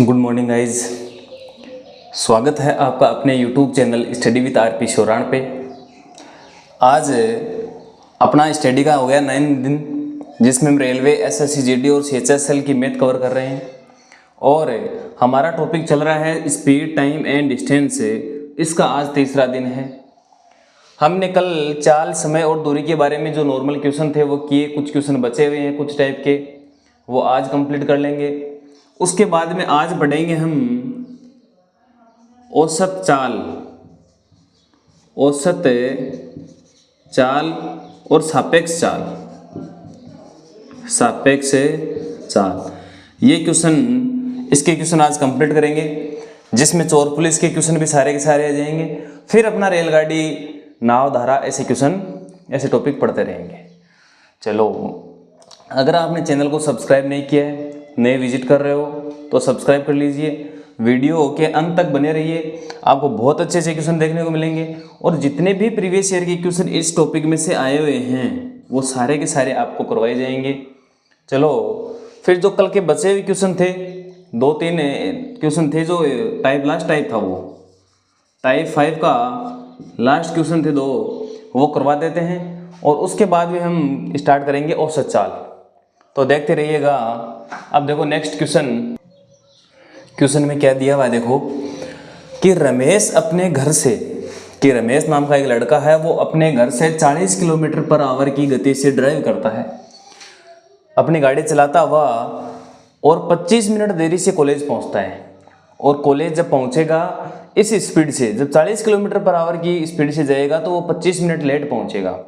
Good morning guys. स्वागत है आपका अपने YouTube channel study with RP Shoran पे। आज अपना स्टडी का हो गया 9 दिन, जिसमें हम रेलवे, एसएससी, जीडी और सीएचएसएल की मैथ कवर कर रहे हैं। और हमारा टॉपिक चल रहा है स्पीड, टाइम एंड डिस्टेंस। इसका आज तीसरा दिन है। हमने कल चाल, समय और दूरी के बारे में जो नॉर्मल क्वेश्चन थे वो किए, कुछ क्वेश्चन बचे हुए हैं कुछ टाइप के, वो आज कंप्लीट कर लेंगे। उसके बाद में आज पढ़ेंगे हम औसत चाल, औसत चाल और सापेक्ष चाल, सापेक्ष चाल। ये क्वेश्चन, इसके क्वेश्चन आज कंप्लीट करेंगे, जिसमें चोर पुलिस के क्वेश्चन भी सारे के सारे आ जाएंगे। फिर अपना रेलगाड़ी, नाव, धारा, ऐसे क्वेश्चन, ऐसे टॉपिक पढ़ते रहेंगे। चलो, अगर आपने चैनल को सब्सक्राइब नहीं किया है, नए विजिट कर रहे हो तो सब्सक्राइब कर लीजिए। वीडियो के अंत तक बने रहिए, आपको बहुत अच्छे अच्छे क्वेश्चन देखने को मिलेंगे। और जितने भी प्रीवियस ईयर के क्वेश्चन इस टॉपिक में से आए हुए हैं वो सारे के सारे आपको करवाए जाएंगे। चलो, फिर जो कल के बचे हुए क्वेश्चन थे, 2-3 क्वेश्चन थे जो लास्ट टाइप था, वो टाइप 5 का लास्ट क्वेश्चन थे 2, वो करवा देते हैं। और उसके बाद में हम स्टार्ट करेंगे औसत चाल। तो देखते रहिएगा। अब देखो नेक्स्ट क्वेश्चन में क्या दिया हुआ है, देखो कि रमेश अपने घर से, कि रमेश नाम का एक लड़का है, वो अपने घर से 40 किलोमीटर पर आवर की गति से ड्राइव करता है, अपनी गाड़ी चलाता हुआ, और 25 मिनट देरी से कॉलेज पहुंचता है। और कॉलेज जब पहुंचेगा इस स्पीड से, जब 40 किलोमीटर पर आवर की स्पीड से जाएगा तो वो 25 मिनट लेट पहुंचेगा।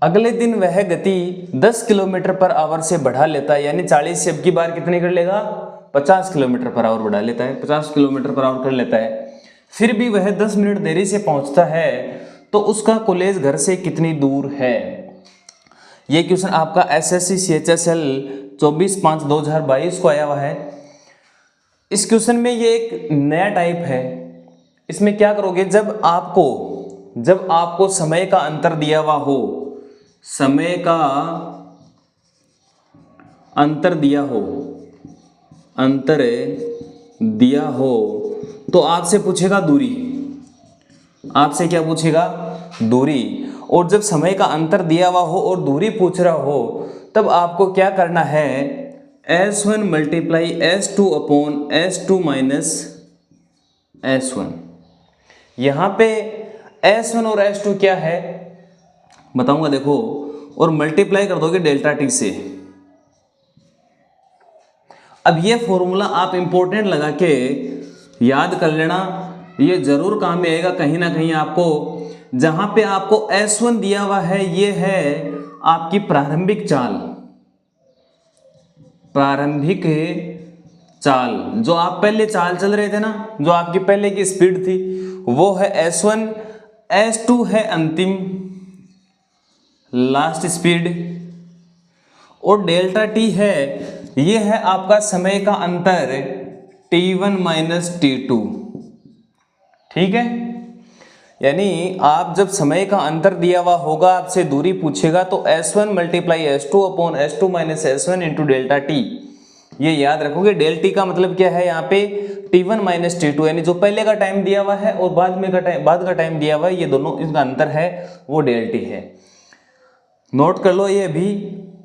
अगले दिन वह गति 10 किलोमीटर पर आवर से बढ़ा लेता है, यानी 40 से अब की बार कितनी कर लेगा, 50 किलोमीटर पर आवर बढ़ा लेता है, 50 किलोमीटर पर आवर कर लेता है। फिर भी वह 10 मिनट देरी से पहुंचता है, तो उसका कॉलेज घर से कितनी दूर है। ये क्वेश्चन आपका एसएससी सीएचएसएल 24/5/2022 को आया हुआ है। इस क्वेश्चन में ये एक नया टाइप है। इसमें क्या करोगे, जब आपको समय का अंतर दिया हुआ हो, समय का अंतर दिया हो तो आपसे पूछेगा दूरी। आपसे क्या पूछेगा, दूरी। और जब समय का अंतर दिया हुआ हो और दूरी पूछ रहा हो, तब आपको क्या करना है, S1 multiply S2 upon S2 minus S1। यहाँ पे S1 और S2 क्या है बताऊंगा, देखो, और मल्टीप्लाई कर दोगे डेल्टा टी से। अब ये फॉर्मूला आप इंपॉर्टेंट लगा के याद कर लेना, ये जरूर काम में आएगा कहीं ना कहीं आपको। जहां पे आपको S1 दिया हुआ है, ये है आपकी प्रारंभिक चाल, प्रारंभिक चाल, जो आप पहले चाल चल रहे थे ना, जो आपकी पहले की स्पीड थी, वो है S1। S2 है अंतिम, लास्ट स्पीड। और डेल्टा टी है, ये है आपका समय का अंतर, T1 माइनस T2। ठीक है, यानी आप जब समय का अंतर दिया हुआ होगा, आपसे दूरी पूछेगा, तो S1 multiply S2 upon S2 minus S1 into delta T. ये याद रखोगे। डेल टी का मतलब क्या है, यहाँ पे T1 माइनस T2, यानी जो पहले का टाइम दिया हुआ है और बाद का टाइम दिया हुआ है, ये दोनों इसका अंतर है, वो डेल टी है। नोट कर लो ये भी।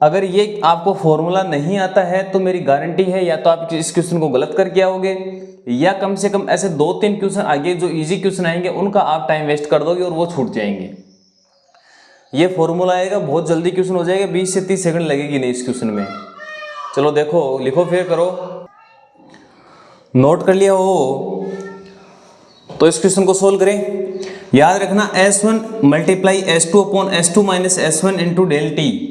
अगर ये आपको फॉर्मूला नहीं आता है तो मेरी गारंटी है, या तो आप इस क्वेश्चन को गलत करके आओगे, या कम से कम ऐसे 2-3 क्वेश्चन आगे जो इजी क्वेश्चन आएंगे उनका आप टाइम वेस्ट कर दोगे और वो छूट जाएंगे। ये फॉर्मूला आएगा, बहुत जल्दी क्वेश्चन हो जाएगा, 20 से 30 सेकंड लगेगी नहीं इस क्वेश्चन में। चलो देखो, लिखो फिर करो। नोट कर लिया हो तो इस क्वेश्चन को सोल्व करें। याद रखना, S1 multiply S2 upon S2 minus S1 into del T.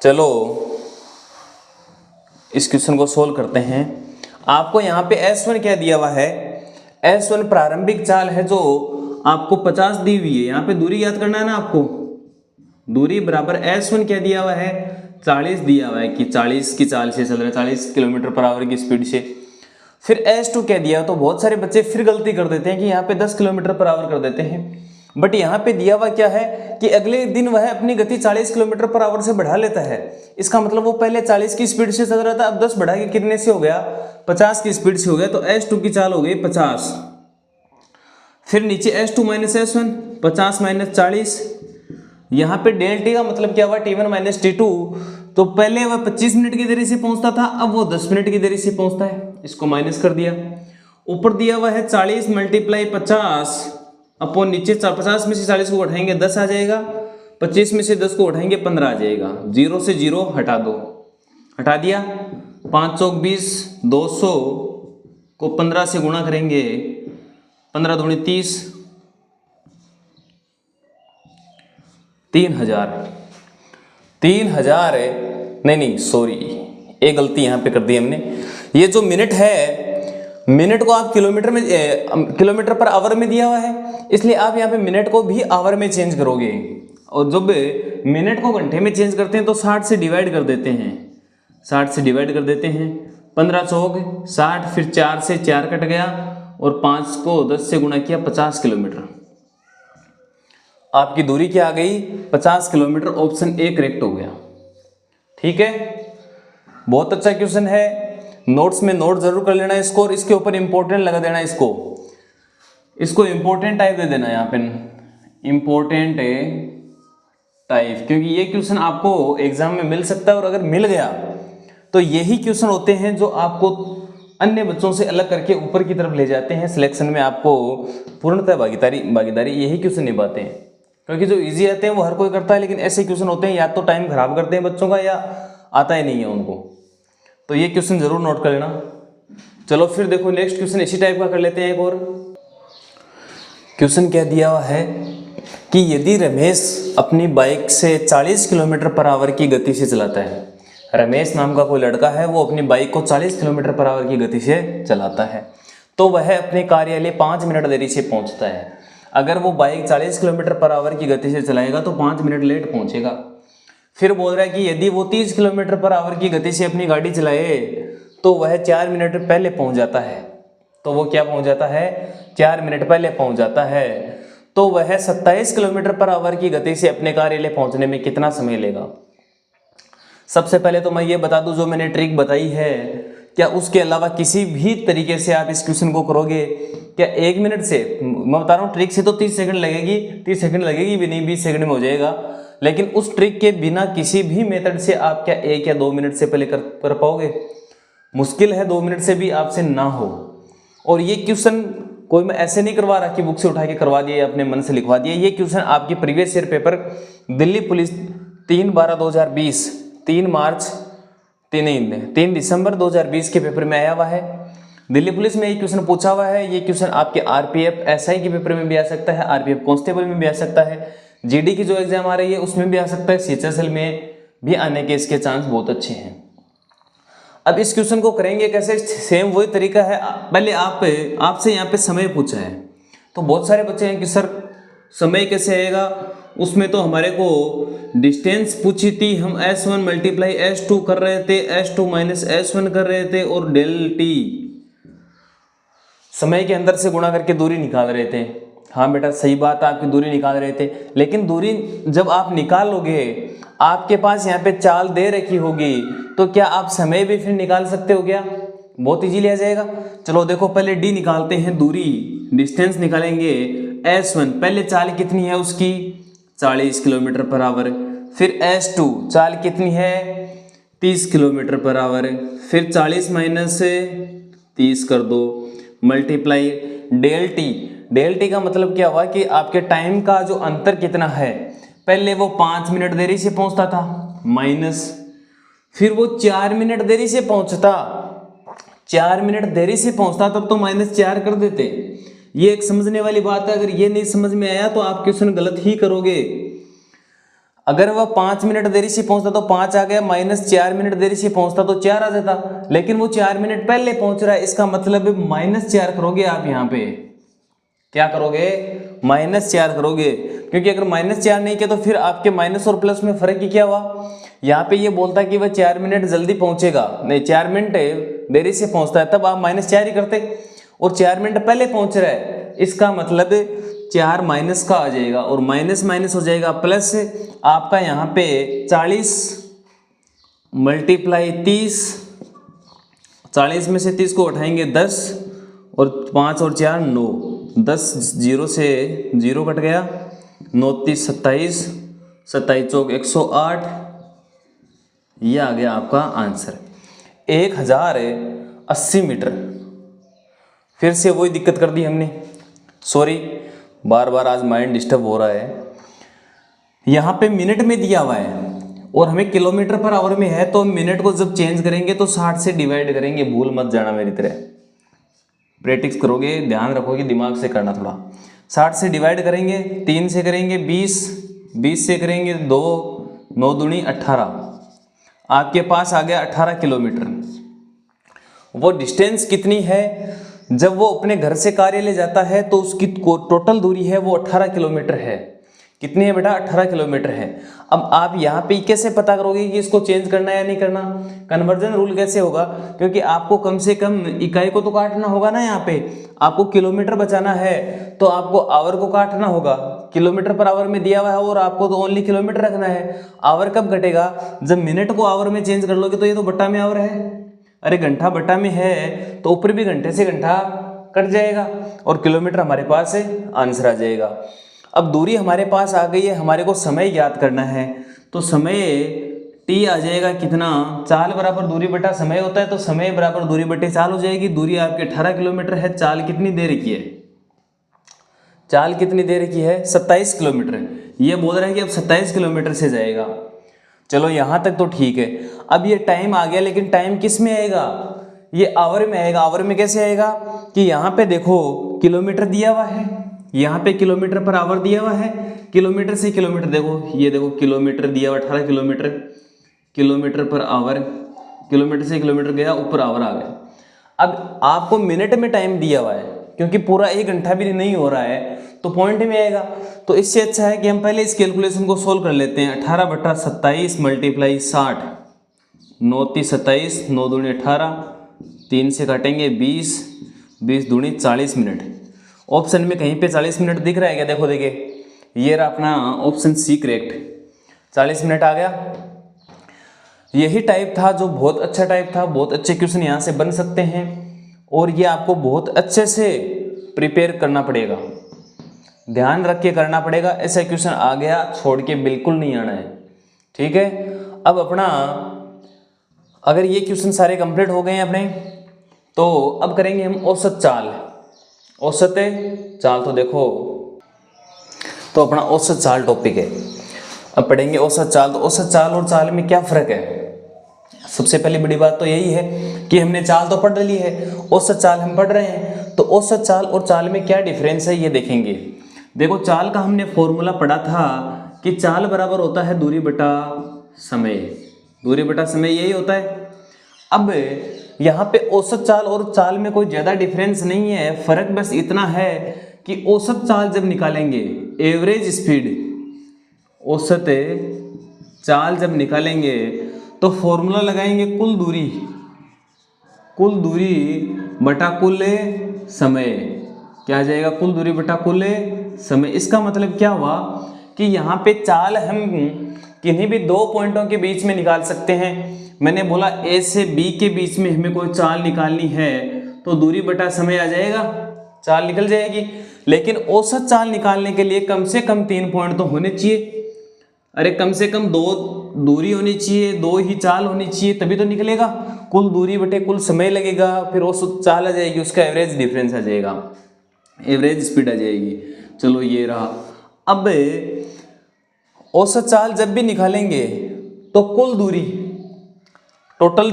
चलो इस क्वेश्चन को सोल्व करते हैं। आपको यहाँ पे S1 क्या दिया हुआ है, S1 प्रारंभिक चाल है जो आपको 50 दी हुई है। यहाँ पे दूरी याद करना है ना आपको, दूरी बराबर S1 क्या दिया हुआ है, 40 दिया हुआ है, कि 40 की चाल से चल रहे हैं, 40 किलोमीटर पर आवर की स्पीड से। फिर S2 क्या दिया, तो बहुत सारे बच्चे फिर गलती कर देते हैं कि यहाँ पे 10 किलोमीटर पर आवर कर देते हैं, बट यहाँ पे दिया हुआ क्या है कि अगले दिन वह अपनी गति 40 किलोमीटर पर आवर से बढ़ा लेता है। इसका मतलब वो पहले 40 की स्पीड से चल रहा था, अब 10 बढ़ा के कितने से हो गया, 50 की स्पीड से हो गया, तो S2 की चाल हो गई 50। फिर नीचे S2 माइनस S1, 50 माइनस 40। यहाँ पे डेल टी का मतलब क्या हुआ, T1 माइनस T2। तो पहले वह 25 मिनट की देरी से पहुंचता था, अब वो 10 मिनट की देरी से पहुंचता है। इसको माइनस कर दिया। ऊपर दिया हुआ है 40 मल्टीप्लाई 50 अपॉन नीचे 50 में से 40 को उठाएंगे 10 आ जाएगा, 25 में से 10 को उठाएंगे 15 आ जाएगा। 0 से 0 हटा दो, हटा दिया। 5 चौक 20, 200 को 15 से गुणा करेंगे, 15 दूनी 30, 3000 नहीं सॉरी, एक गलती यहाँ पे कर दी हमने। ये जो मिनट है, मिनट को आप किलोमीटर में किलोमीटर पर आवर में दिया हुआ है, इसलिए आप यहाँ पे मिनट को भी आवर में चेंज करोगे। और जब मिनट को घंटे में चेंज करते हैं तो 60 से डिवाइड कर देते हैं, 60 से डिवाइड कर देते हैं। 15 चौक 60, फिर 4 से 4 कट गया और 5 को 10 से गुणा किया, 50 किलोमीटर। आपकी दूरी क्या आ गई, 50 किलोमीटर। ऑप्शन ए करेक्ट हो गया। ठीक है, बहुत अच्छा क्वेश्चन है। नोट्स में नोट जरूर कर लेना इसको, और इसके ऊपर इंपॉर्टेंट लगा देना इसको इंपॉर्टेंट टाइप दे देना यहाँ पे, इंपॉर्टेंट टाइप, क्योंकि ये क्वेश्चन आपको एग्जाम में मिल सकता है। और अगर मिल गया तो यही क्वेश्चन होते हैं जो आपको अन्य बच्चों से अलग करके ऊपर की तरफ ले जाते हैं। सिलेक्शन में आपको पूर्णतः भागीदारी यही क्वेश्चन निभाते हैं, क्योंकि जो इजी आते हैं वो हर कोई करता है, लेकिन ऐसे क्वेश्चन होते हैं या तो टाइम खराब करते हैं बच्चों का, या आता ही नहीं है उनको। तो ये क्वेश्चन जरूर नोट कर लेना। चलो फिर देखो नेक्स्ट क्वेश्चन इसी टाइप का कर लेते हैं। एक और क्वेश्चन क्या दिया हुआ है कि यदि रमेश अपनी बाइक से 40 किलोमीटर पर आवर की गति से चलाता है, रमेश नाम का कोई लड़का है, वो अपनी बाइक को 40 किलोमीटर पर आवर की गति से चलाता है, तो वह अपने कार्यालय 5 मिनट देरी से पहुंचता है। अगर वो बाइक 40 किलोमीटर पर आवर की गति से चलाएगा तो 5 मिनट लेट पहुंचेगा। फिर बोल रहा है कि यदि वो 30 किलोमीटर पर आवर की गति से अपनी गाड़ी चलाए तो वह 4 मिनट पहले पहुंच जाता है। तो वो क्या पहुंच जाता है, 4 मिनट पहले पहुंच जाता है। तो वह 27 किलोमीटर पर आवर की गति से अपने कार्यालय पहुंचने में कितना समय लेगा। सबसे पहले तो मैं ये बता दूं, जो मैंने ट्रिक बताई है, क्या उसके अलावा किसी भी तरीके से आप इस क्वेश्चन को करोगे क्या 1 मिनट से, मैं बता रहा हूँ ट्रिक से तो 30 सेकंड लगेगी, 30 सेकंड लगेगी भी नहीं, 20 सेकंड में हो जाएगा। लेकिन उस ट्रिक के बिना किसी भी मेथड से आप क्या 1 या 2 मिनट से पहले कर पाओगे। मुश्किल है 2 मिनट से भी आपसे ना हो। और ये क्वेश्चन कोई मैं ऐसे नहीं करवा रहा कि बुक से उठा के करवा दिया या अपने मन से लिखवा दिया। ये क्वेश्चन आपकी previous year paper Delhi police 3/12/2020 3 दिसंबर 2020 के पेपर में आया हुआ है। दिल्ली पुलिस में ये क्वेश्चन पूछा हुआ है। ये क्वेश्चन आपके आरपीएफ एसआई के पेपर में भी आ सकता है, आरपीएफ कांस्टेबल में भी आ सकता है, जीडी की जो एग्जाम आ रही है उसमें भी आ सकता है, सीएचएसएल में भी आने के इसके चांस बहुत अच्छे हैं। अब इस क्वेश्चन को करेंगे कैसे, सेम वही तरीका है। पहले आपसे यहाँ पे समय पूछा है, तो बहुत सारे बच्चे हैं कि सर समय कैसे आएगा। उसमें तो हमारे को डिस्टेंस पूछी थी, हम S1 मल्टीप्लाई S2 कर रहे थे, S2 माइनस S1 कर रहे थे, और डेल टी समय के अंदर से गुणा करके दूरी निकाल रहे थे। हाँ बेटा सही बात है, आपकी दूरी निकाल रहे थे, लेकिन दूरी जब आप निकाल लोगे, आपके पास यहाँ पे चाल दे रखी होगी, तो क्या आप समय भी फिर निकाल सकते हो क्या? बहुत इजीली आ जाएगा। चलो देखो पहले डी निकालते हैं, दूरी डिस्टेंस निकालेंगे S1, पहले चाल कितनी है उसकी 40 किलोमीटर पर आवर, फिर S2 चाल कितनी है 30 किलोमीटर पर आवर, फिर 40 माइनस 30 कर दो, मल्टीप्लाई डेल टी का मतलब क्या हुआ कि आपके टाइम का जो अंतर कितना है। पहले वो 5 मिनट देरी से पहुंचता था, माइनस फिर वो 4 मिनट देरी से पहुंचता, 4 मिनट देरी से पहुंचता तब तो -4 कर देते। ये एक समझने वाली बात है। अगर ये नहीं समझ में आया तो आप क्वेश्चन गलत ही करोगे। अगर वह 5 मिनट देरी से पहुंचता तो 5 आ गया, -4 मिनट देरी से पहुंचता तो 4 आ जाता, लेकिन वो 4 मिनट पहले पहुंच रहा है, इसका मतलब -4 करोगे आप। यहाँ पे क्या करोगे, -4 करोगे, क्योंकि अगर -4 नहीं किया तो फिर आपके माइनस और प्लस में फर्क ही क्या हुआ। यहाँ पे ये बोलता है कि वह 4 मिनट जल्दी पहुंचेगा, नहीं 4 मिनट देरी से पहुंचता है, तब आप -4 ही करते, और 4 मिनट पहले पहुंच रहा है, इसका मतलब 4 माइनस का आ जाएगा, और माइनस माइनस हो जाएगा प्लस। आपका यहाँ पे 40 मल्टीप्लाई 30 40 में से 30 को उठाएंगे 10 और 5 और 4 9, 10 जीरो से 0 कट गया, 9 30 27, 27 चौक 108, ये आ गया आपका आंसर 1080 मीटर। फिर से वही दिक्कत कर दी हमने, सॉरी, बार बार आज माइंड डिस्टर्ब हो रहा है। यहाँ पे मिनट में दिया हुआ है और हमें किलोमीटर पर आवर में है, तो मिनट को जब चेंज करेंगे तो 60 से डिवाइड करेंगे, भूल मत जाना मेरी तरह, प्रैक्टिस करोगे ध्यान रखोगे, दिमाग से करना थोड़ा। 60 से डिवाइड करेंगे, 3 से करेंगे 20, 20 से करेंगे 2, 9 दूनी 18, आपके पास आ गया 18 किलोमीटर। वो डिस्टेंस कितनी है, जब वो अपने घर से कार्यालय जाता है तो उसकी टोटल दूरी है वो 18 किलोमीटर है। कितनी है बेटा, 18 किलोमीटर है। अब आप यहाँ पे कैसे पता करोगे कि इसको चेंज करना है या नहीं करना, कन्वर्जन रूल कैसे होगा, क्योंकि आपको कम से कम इकाई को तो काटना होगा ना। यहाँ पे आपको किलोमीटर बचाना है तो आपको आवर को काटना होगा, किलोमीटर पर आवर में दिया हुआ है और आपको तो ओनली किलोमीटर रखना है। आवर कब घटेगा, जब मिनट को आवर में चेंज कर लोगे, तो ये तो बट्टा में आवर है, अरे घंटा बट्टा में है तो ऊपर भी घंटे से घंटा कट जाएगा और किलोमीटर हमारे पास है, आंसर आ जाएगा। अब दूरी हमारे पास आ गई है, हमारे को समय ज्ञात करना है, तो समय t आ जाएगा कितना, चाल बराबर दूरी बटा समय होता है, तो समय बराबर दूरी बटे चाल हो जाएगी। दूरी आपके 18 किलोमीटर है, चाल कितनी दे रखी है, चाल कितनी दे रखी है 27 किलोमीटर। ये बोल रहा है कि अब 27 किलोमीटर से जाएगा। चलो यहाँ तक तो ठीक है। अब ये टाइम आ गया, लेकिन टाइम किस में आएगा, ये आवर में आएगा। आवर में कैसे आएगा कि यहाँ पे देखो किलोमीटर दिया हुआ है, यहाँ पे किलोमीटर पर आवर दिया हुआ है, किलोमीटर से किलोमीटर देखो, ये देखो किलोमीटर दिया हुआ 18 kilometre, kilometre per hour, kilometre से किलोमीटर गया, ऊपर आवर आ गया। अब आपको मिनट में टाइम दिया हुआ है, क्योंकि पूरा 1 घंटा भी नहीं हो रहा है, तो पॉइंट में आएगा। तो इससे अच्छा है कि हम पहले इस कैलकुलेशन को सोल्व कर लेते हैं। 18 बटा 27 मल्टीप्लाई 60, 9 30 27, 9 दूनी 18, 3 से काटेंगे 20, 20 दूनी 40 मिनट। ऑप्शन में कहीं पे 40 मिनट दिख रहा है क्या, देखो देखिए, ये रहा अपना ऑप्शन सी करेक्ट, 40 मिनट आ गया। यही टाइप था जो बहुत अच्छा टाइप था, बहुत अच्छे क्वेश्चन यहाँ से बन सकते हैं और ये आपको बहुत अच्छे से प्रिपेयर करना पड़ेगा, ध्यान रख के करना पड़ेगा। ऐसा क्वेश्चन आ गया छोड़ के बिल्कुल नहीं आना है, ठीक है। अब अपना अगर ये क्वेश्चन सारे कंप्लीट हो गए हैं अपने, तो अब करेंगे हम औसत चाल। औसत चाल तो देखो, तो अपना औसत चाल टॉपिक है, अब पढ़ेंगे औसत चाल। तो औसत चाल और चाल में क्या फ़र्क है, सबसे पहली बड़ी बात तो यही है कि हमने चाल तो पढ़ ली है, औसत चाल हम पढ़ रहे हैं, तो औसत चाल और चाल में क्या डिफरेंस है ये देखेंगे। देखो चाल का हमने फॉर्मूला पढ़ा था कि चाल बराबर होता है दूरी बटा समय, दूरी बटा समय यही होता है। अब यहाँ पे औसत चाल और चाल में कोई ज़्यादा डिफरेंस नहीं है, फ़र्क बस इतना है कि औसत चाल जब निकालेंगे, एवरेज स्पीड, औसत चाल जब निकालेंगे तो फॉर्मूला लगाएंगे कुल दूरी, कुल दूरी बटा कुल समय, क्या आ जाएगा, कुल दूरी बटा कुल समय। इसका मतलब क्या हुआ कि यहाँ पे चाल हम किन्हीं भी 2 पॉइंटों के बीच में निकाल सकते हैं। मैंने बोला ए से बी के बीच में हमें कोई चाल निकालनी है तो दूरी बटा समय आ जाएगा, चाल निकल जाएगी। लेकिन औसत चाल निकालने के लिए कम से कम 3 पॉइंट तो होने चाहिए, अरे कम से कम 2 दूरी होनी चाहिए, 2 ही चाल होनी चाहिए, तभी तो निकलेगा। कुल दूरी बटे कुल समय लगेगा, फिर औसत चाल आ जाएगी, उसका एवरेज डिफरेंस आ जाएगा, एवरेज स्पीड आ जाएगी। चलो ये रहा। अब औसत चाल जब भी निकालेंगे तो कुल दूरी, टोटल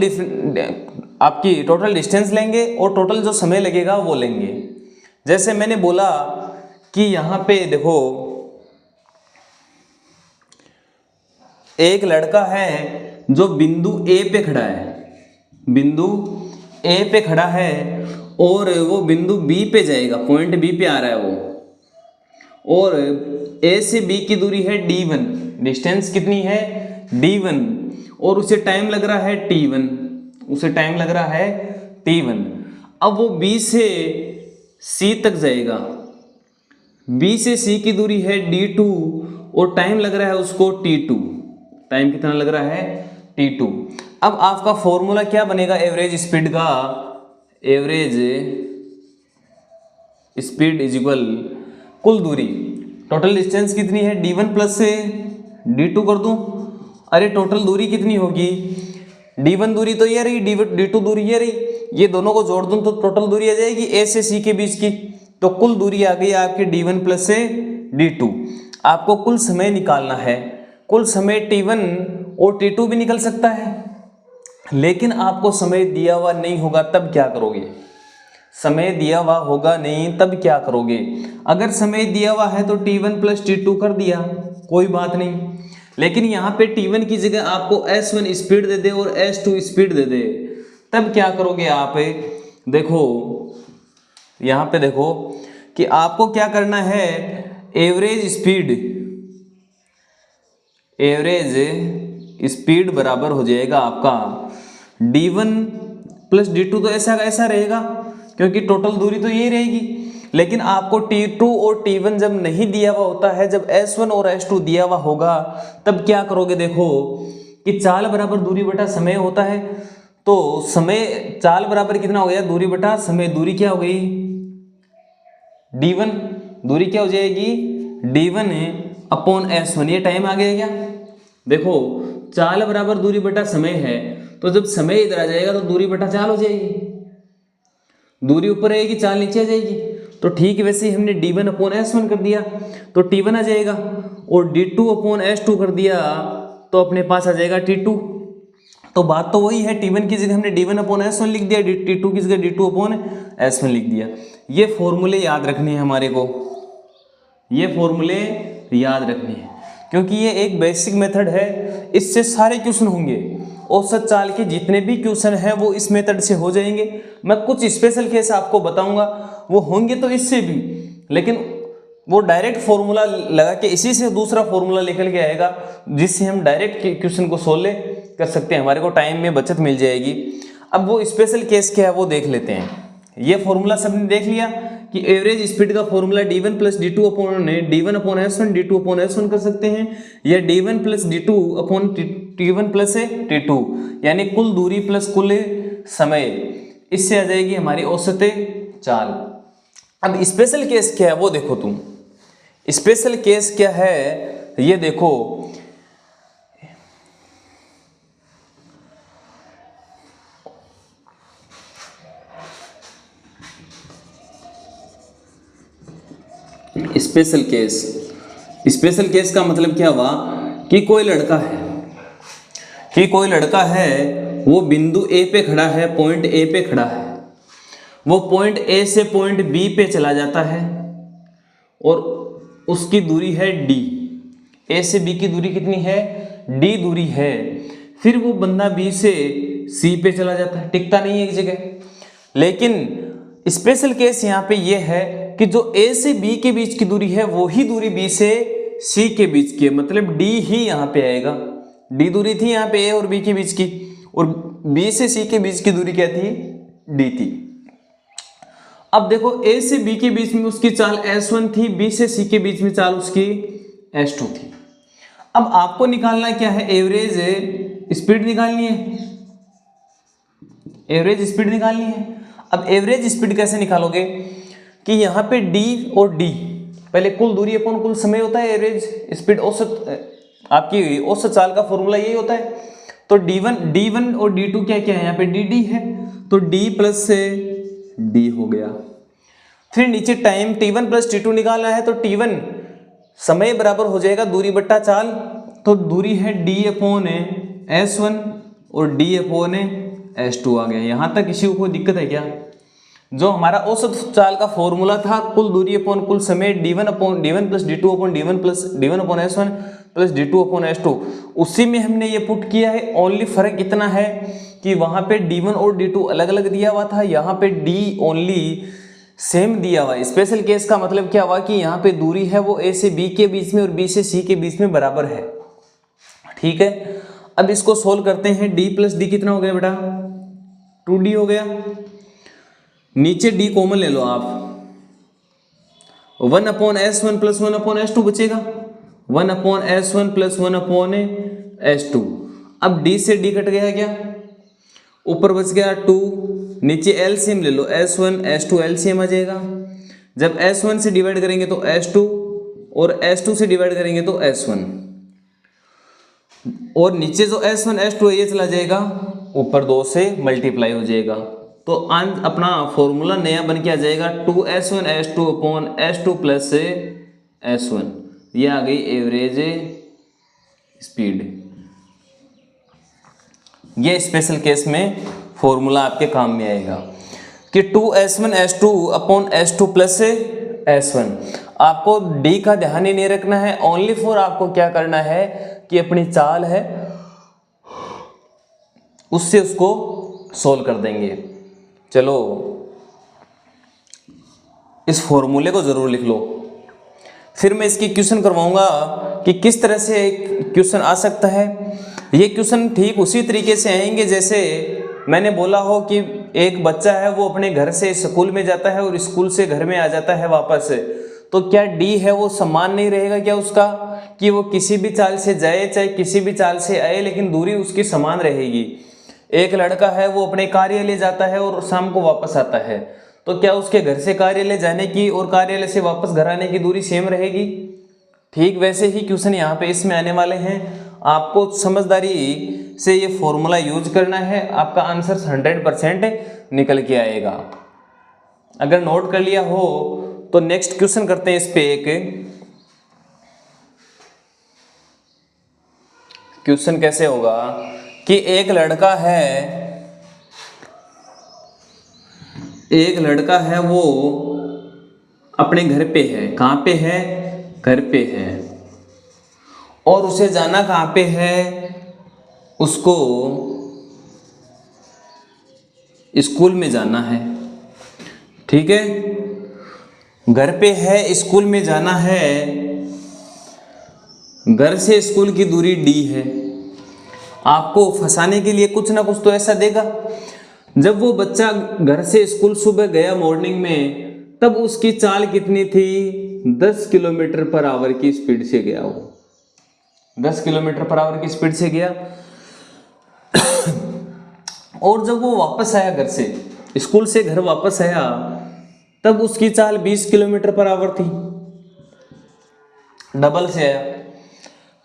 आपकी टोटल डिस्टेंस लेंगे और टोटल जो समय लगेगा वो लेंगे। जैसे मैंने बोला कि यहाँ पे देखो एक लड़का है जो बिंदु ए पे खड़ा है, बिंदु ए पे खड़ा है और वो बिंदु बी पे जाएगा, पॉइंट बी पे आ रहा है वो, और ए से बी की दूरी है d1, डिस्टेंस कितनी है d1, और उसे टाइम लग रहा है t1, उसे टाइम लग रहा है t1। अब वो b से c तक जाएगा, b से c की दूरी है d2 और टाइम लग रहा है उसको t2, टाइम कितना लग रहा है t2। अब आपका फॉर्मूला क्या बनेगा एवरेज स्पीड का, एवरेज स्पीड इज इक्वल कुल दूरी, टोटल डिस्टेंस कितनी है d1 प्लस से d2 कर दूं, अरे टोटल दूरी कितनी होगी, d1 दूरी तो ये रही, d2 दूरी ये रही, ये दोनों को जोड़ दूं तो टोटल दूरी आ जाएगी a से c के बीच की, तो कुल दूरी आ गई आपकी d1 प्लस से d2। आपको कुल समय निकालना है, कुल समय t1 और t2 भी निकल सकता है, लेकिन आपको समय दिया हुआ नहीं होगा तब क्या करोगे, समय दिया हुआ होगा नहीं तब क्या करोगे, अगर समय दिया हुआ है तो t1 प्लस t2 कर दिया, कोई बात नहीं, लेकिन यहाँ पे t1 की जगह आपको s1 स्पीड दे दे और s2 स्पीड दे दे, तब क्या करोगे आप, देखो यहाँ पे देखो कि आपको क्या करना है, एवरेज स्पीड बराबर हो जाएगा आपका d1 प्लस d2, तो ऐसा ऐसा रहेगा क्योंकि टोटल दूरी तो यही रहेगी, लेकिन आपको t2 और t1 जब नहीं दिया हुआ होता है, जब s1 और s2 दिया हुआ होगा तब क्या करोगे, देखो कि चाल बराबर दूरी बटा समय होता है, तो समय चाल बराबर कितना हो गया, दूरी बटा समय, दूरी क्या हो गई d1, दूरी क्या हो जाएगी d1 अपॉन s1, ये टाइम आ गया क्या, देखो चाल बराबर दूरी बटा समय है, तो जब समय इधर आ जाएगा तो दूरी बटा चाल हो जाएगी, दूरी ऊपर रहेगी चाल नीचे आ जाएगी, तो ठीक वैसे ही हमने d1 अपॉन s1 कर दिया तो t1 आ जाएगा, और d2 अपॉन s2 कर दिया तो अपने पास आ जाएगा t2, तो बात तो वही है, t1 की जगह हमने d1 अपॉन s1 लिख दिया, t2 की जगह d2 अपॉन s1 लिख दिया। ये फॉर्मूले याद रखने हैं हमारे को, ये फॉर्मूले याद रखने हैं क्योंकि ये एक बेसिक मेथड है, इससे सारे क्वेश्चन होंगे, औसत चाल के जितने भी क्वेश्चन हैं वो इस मेथड से हो जाएंगे। मैं कुछ स्पेशल केस आपको बताऊंगा, वो होंगे तो इससे भी, लेकिन वो डायरेक्ट फॉर्मूला लगा के इसी से दूसरा फॉर्मूला निकल के आएगा, जिससे हम डायरेक्ट क्वेश्चन को सोल्व कर सकते हैं, हमारे को टाइम में बचत मिल जाएगी। अब वो स्पेशल केस क्या है वो देख लेते हैं। ये फॉर्मूला सबने देख लिया कि एवरेज स्पीड का formula d1 plus d2 upon d1 upon s1 d2 upon s1 कर सकते हैं, या d1 plus d2 upon t1 plus t2, यानी कुल दूरी प्लस कुल समय, इससे आ जाएगी हमारी औसत चाल। अब स्पेशल केस क्या है वो देखो, तुम स्पेशल केस क्या है ये देखो, स्पेशल केस का मतलब क्या हुआ कि कोई लड़का है वो बिंदु A पे खड़ा है, पॉइंट A पे खड़ा है, वो पॉइंट A से पॉइंट B पे चला जाता है और उसकी दूरी है D, A से B की दूरी कितनी है D दूरी है, फिर वो बंदा B से C पे चला जाता है, टिकता नहीं है एक जगह। लेकिन स्पेशल केस यहाँ पे ये है कि जो A से B के बीच की दूरी है वही दूरी B से C के बीच की है, मतलब D ही यहाँ पे आएगा, D दूरी थी यहाँ पे A और B के बीच की, और B से C के बीच की दूरी क्या थी D थी। अब देखो A से B के बीच में उसकी चाल S1 थी, B से C के बीच में चाल उसकी S2 थी। अब आपको निकालना क्या है, एवरेज स्पीड निकालनी है, एवरेज स्पीड निकालनी है। अब एवरेज स्पीड कैसे निकालोगे कि यहाँ पे D और D, पहले कुल दूरी अपॉन कुल समय होता है, एवरेज स्पीड औसत आपकी औसत चाल का फॉर्मूला यही होता है। तो D1 और D2 क्या क्या है, यहाँ पे DD है, तो D प्लस से D हो गया। फिर नीचे टाइम T1 प्लस T2 निकालना है, तो T1 समय बराबर हो जाएगा दूरी बट्टा चाल, तो दूरी है D अपॉन S1 और D अपॉन S2 आ गया। यहाँ तक किसी को कोई दिक्कत है क्या? जो हमारा औसत चाल का फॉर्मूला था कुल दूरी अपॉन कुल समय D1 plus D2 upon D1 upon S1 plus D2 upon S2, उसी में हमने ये पुट किया है। ओनली फर्क इतना है कि वहाँ पे D1 और D2 अलग अलग दिया हुआ था, यहाँ पे D ओनली सेम दिया हुआ है। स्पेशल केस का मतलब क्या हुआ कि यहाँ पे दूरी है वो A से B के बीच में और B से C के बीच में बराबर है, ठीक है। अब इसको सोल्व करते हैं। D प्लस D कितना हो गया बेटा? 2D हो गया। नीचे D कॉमन ले लो आप, 1 upon S1 plus 1 upon S2 बचेगा, 1 upon S1 plus 1 upon S2। अब D से D कट गया क्या? ऊपर बच गया 2, नीचे एलसीएम ले लो, S1 S2 एलसीएम आ जाएगा। जब S1 से डिवाइड करेंगे तो S2 और S2 से डिवाइड करेंगे तो S1, और नीचे जो S1 S2 है ये चला जाएगा, ऊपर 2 से मल्टीप्लाई हो जाएगा। तो अपना फॉर्मूला नया बन के आ जाएगा 2S1 S2 upon S2 plus S1। ये आ गई एवरेज स्पीड। ये स्पेशल केस में फॉर्मूला आपके काम में आएगा कि 2S1 S2 upon S2 plus S1। आपको डी का ध्यान ही नहीं रखना है, ओनली फॉर आपको क्या करना है कि अपनी चाल है उससे उसको सोल्व कर देंगे। चलो इस फॉर्मूले को जरूर लिख लो, फिर मैं इसकी क्वेश्चन करवाऊंगा कि किस तरह से क्वेश्चन आ सकता है। ये क्वेश्चन ठीक उसी तरीके से आएंगे जैसे मैंने बोला हो कि एक बच्चा है वो अपने घर से स्कूल में जाता है और स्कूल से घर में आ जाता है वापस, तो क्या डी है वो समान नहीं रहेगा क्या उसका, कि वो किसी भी चाल से जाए चाहे किसी भी चाल से आए लेकिन दूरी उसकी समान रहेगी। एक लड़का है वो अपने कार्यालय जाता है और शाम को वापस आता है, तो क्या उसके घर से कार्यालय जाने की और कार्यालय से वापस घर आने की दूरी सेम रहेगी। ठीक वैसे ही क्वेश्चन यहाँ पे इसमें आने वाले हैं। आपको समझदारी से ये फॉर्मूला यूज करना है, आपका आंसर 100% निकल के आएगा। अगर नोट कर लिया हो तो नेक्स्ट क्वेश्चन करते हैं। इस पे एक क्वेश्चन कैसे होगा कि एक लड़का है वो अपने घर पे है। कहाँ पे है? घर पे है। और उसे जाना कहाँ पे है? उसको स्कूल में जाना है। ठीक है, घर पे है, स्कूल में जाना है। घर से स्कूल की दूरी d है। आपको फंसाने के लिए कुछ ना कुछ तो ऐसा देगा। जब वो बच्चा घर से स्कूल सुबह गया मॉर्निंग में, तब उसकी चाल कितनी थी? 10 किलोमीटर पर आवर की स्पीड से गया। वो 10 किलोमीटर पर आवर की स्पीड से गया। और जब वो वापस आया घर से, स्कूल से घर वापस आया, तब उसकी चाल 20 किलोमीटर पर आवर थी। डबल से आया।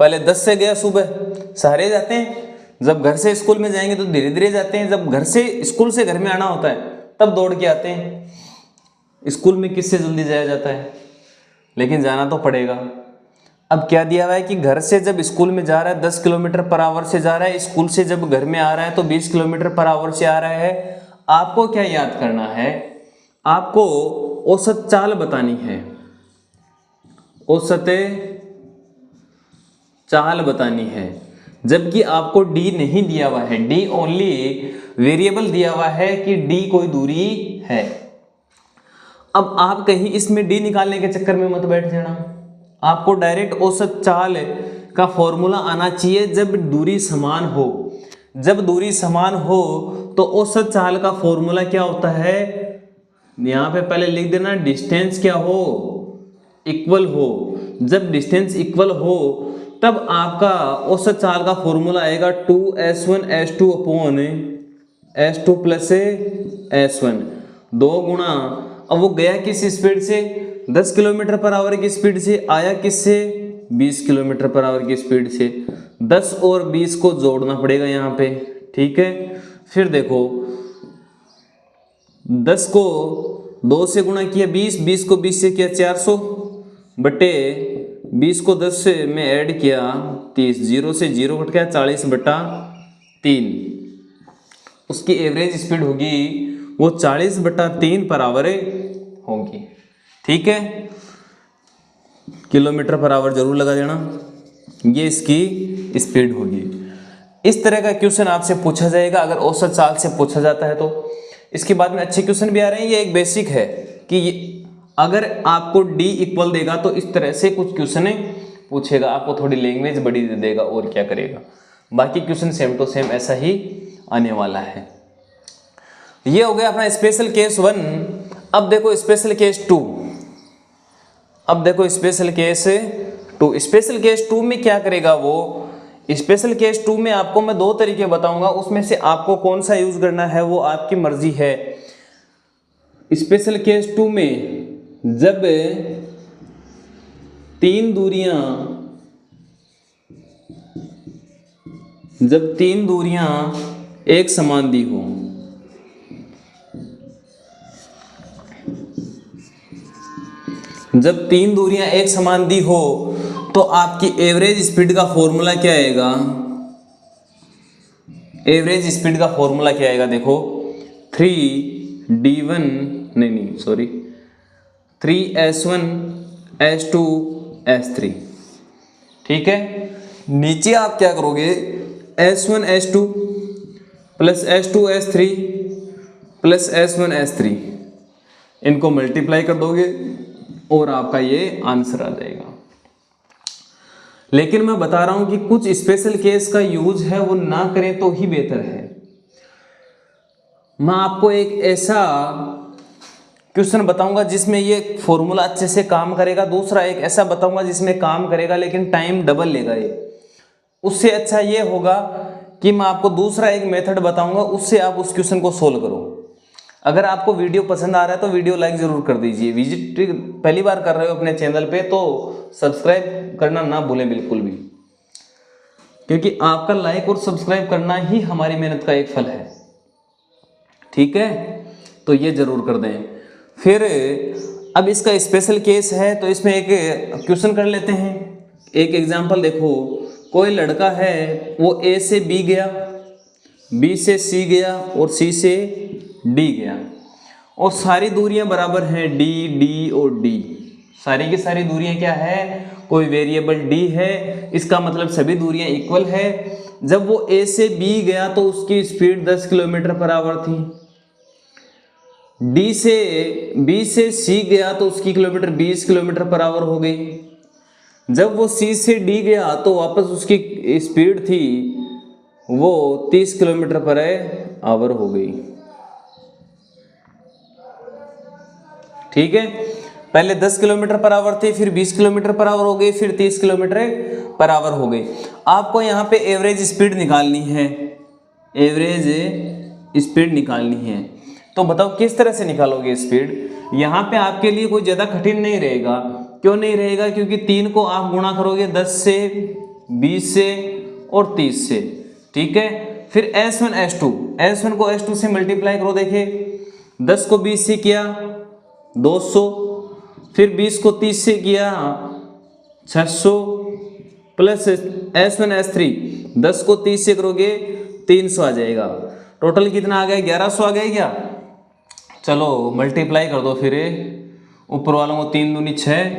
पहले 10 से गया सुबह, सारे जाते हैं। जब घर से स्कूल में जाएंगे तो धीरे धीरे जाते हैं। जब घर से स्कूल से घर में आना होता है तब दौड़ के आते हैं। स्कूल में किससे जल्दी जाया जाता है, लेकिन जाना तो पड़ेगा। अब क्या दिया हुआ है कि घर से जब स्कूल में जा रहा है 10 किलोमीटर पर आवर से जा रहा है, स्कूल से जब घर में आ रहा है तो 20 किलोमीटर पर आवर से आ रहा है। आपको क्या याद करना है? आपको औसत चाल बतानी है, औसत चाल बतानी है। जबकि आपको डी नहीं दिया हुआ है, डी ओनली वेरिएबल दिया हुआ है कि डी कोई दूरी है। अब आप कहीं इसमें डी निकालने के चक्कर में मत बैठ जाना। आपको डायरेक्ट औसत चाल का फॉर्मूला आना चाहिए जब दूरी समान हो। जब दूरी समान हो तो औसत चाल का फॉर्मूला क्या होता है? यहाँ पे पहले लिख देना, डिस्टेंस क्या हो? इक्वल हो। जब डिस्टेंस इक्वल हो तब आपका औसत चाल का फॉर्मूला आएगा 2S1 S2 upon S2 plus S1, 2 गुणा। अब वो गया किस स्पीड से? 10 किलोमीटर पर आवर की स्पीड से। आया किससे? 20 किलोमीटर पर आवर की स्पीड से। 10 और 20 को जोड़ना पड़ेगा यहाँ पे। ठीक है, फिर देखो 10 को 2 से गुणा किया 20, 20 को 20 से किया 400 बटे 20 को 10 से में ऐड किया 30, 0 से 0 कट गया 40/3। उसकी एवरेज स्पीड होगी वो 40/3 पर आवर होगी। ठीक है, किलोमीटर पर आवर जरूर लगा देना। ये इसकी स्पीड होगी। इस तरह का क्वेश्चन आपसे पूछा जाएगा अगर औसत चाल से पूछा जाता है तो। इसके बाद में अच्छे क्वेश्चन भी आ रहे हैं। ये एक बेसिक है कि अगर आपको डी इक्वल देगा तो इस तरह से कुछ क्वेश्चन पूछेगा, आपको थोड़ी लैंग्वेज बड़ी दे देगा और क्या करेगा। बाकी क्वेश्चन सेम टू सेम ऐसा ही आने वाला है। ये हो गया अपना स्पेशल केस 1। अब देखो स्पेशल केस 2। अब देखो स्पेशल केस 2। स्पेशल केस 2 में क्या करेगा वो? स्पेशल केस 2 में आपको मैं 2 तरीके बताऊंगा, उसमें से आपको कौन सा यूज करना है वो आपकी मर्जी है। स्पेशल केस 2 में जब तीन दूरियां एक समान दी हो, जब तीन दूरियां एक समान दी हो तो आपकी एवरेज स्पीड का फॉर्मूला क्या आएगा? एवरेज स्पीड का फॉर्मूला क्या आएगा? देखो 3D1 नहीं सॉरी 3S1 S2 S3, ठीक है। नीचे आप क्या करोगे? S1 S2 plus S2 S3 plus S1 S3, इनको मल्टीप्लाई कर दोगे और आपका ये आंसर आ जाएगा। लेकिन मैं बता रहा हूं कि कुछ स्पेशल केस का यूज है वो ना करें तो ही बेहतर है। मैं आपको एक ऐसा क्वेश्चन बताऊंगा जिसमें ये फॉर्मूला अच्छे से काम करेगा, दूसरा एक ऐसा बताऊंगा जिसमें काम करेगा लेकिन टाइम डबल लेगा। ये उससे अच्छा ये होगा कि मैं आपको दूसरा एक मेथड बताऊंगा, उससे आप उस क्वेश्चन को सोल्व करो। अगर आपको वीडियो पसंद आ रहा है तो वीडियो लाइक जरूर कर दीजिए। विजिट पहली बार कर रहे हो अपने चैनल पे तो सब्सक्राइब करना ना भूलें बिल्कुल भी, क्योंकि आपका लाइक और सब्सक्राइब करना ही हमारी मेहनत का एक फल है, ठीक है। तो ये जरूर कर दें। फिर अब इसका स्पेशल केस है तो इसमें एक क्वेश्चन कर लेते हैं। एक एग्जांपल देखो, कोई लड़का है वो A से B गया, B से C गया और C से D गया और सारी दूरियां बराबर हैं D, D और D। सारी की सारी दूरियां क्या है? कोई वेरिएबल D है, इसका मतलब सभी दूरियां इक्वल है। जब वो A से B गया तो उसकी स्पीड 10 किलोमीटर पर आवर थी। B से C गया तो उसकी किलोमीटर 20 किलोमीटर पर आवर हो गई। जब वो C से D गया तो वापस उसकी स्पीड थी वो 30 किलोमीटर पर आवर हो गई, ठीक है। पहले 10 किलोमीटर पर आवर थी, फिर 20 किलोमीटर पर आवर हो गई, फिर 30 किलोमीटर पर आवर हो गई। आपको यहाँ पे एवरेज स्पीड निकालनी है, एवरेज स्पीड निकालनी है। तो बताओ किस तरह से निकालोगे स्पीड? यहाँ पे आपके लिए कोई ज़्यादा कठिन नहीं रहेगा। क्यों नहीं रहेगा? क्योंकि 3 को आप गुणा करोगे 10 से, 20 से और 30 से, ठीक है। फिर S1 S1 को S2 से मल्टीप्लाई करो। देखिए 10 को 20 से किया 200, फिर 20 को 30 से किया 600 प्लस S1 S3 10 को 30 से करोगे 300 आ जाएगा। टोटल कितना आ गया? 1100 आ गया क्या? चलो मल्टीप्लाई कर दो फिर, ऊपर वालों को 3 दूनी 6,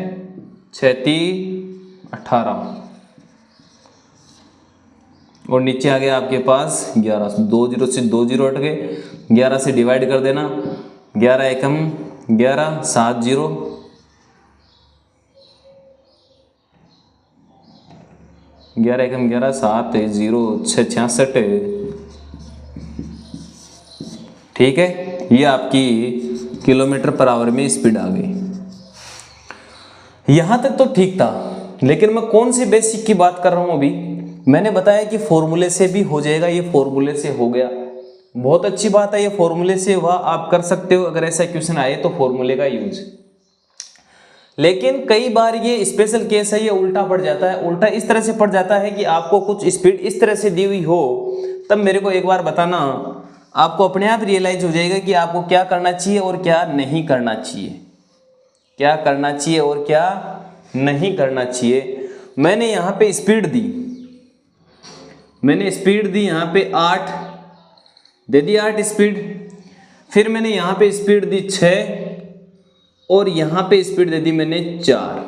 6 3 18 और नीचे आ गया आपके पास 11। 2 0 से 2 0 हट गए, 11 से डिवाइड कर देना, 11 एकम 11 7 0, 11 एकम 11 7 0 6 66, ठीक है। ये आपकी किलोमीटर पर आवर में स्पीड आ गई। यहां तक तो ठीक था, लेकिन मैं कौन सी बेसिक की बात कर रहा हूं अभी? मैंने बताया कि फॉर्मूले से भी हो जाएगा, ये फॉर्मूले से हो गया, बहुत अच्छी बात है। ये फॉर्मूले से हुआ, आप कर सकते हो अगर ऐसा क्वेश्चन आए तो फॉर्मूले का यूज। लेकिन कई बार ये स्पेशल केस है, ये उल्टा पड़ जाता है। उल्टा इस तरह से पड़ जाता है कि आपको कुछ स्पीड इस तरह से दी हुई हो, तब मेरे को एक बार बताना, आपको अपने आप रियलाइज हो जाएगा कि आपको क्या करना चाहिए और क्या नहीं करना चाहिए, क्या करना चाहिए और क्या नहीं करना चाहिए। मैंने यहाँ पे स्पीड दी, यहाँ पे 8 दे दी, 8 स्पीड। फिर मैंने यहाँ पे स्पीड दी 6 और यहाँ पे स्पीड दे दी मैंने 4।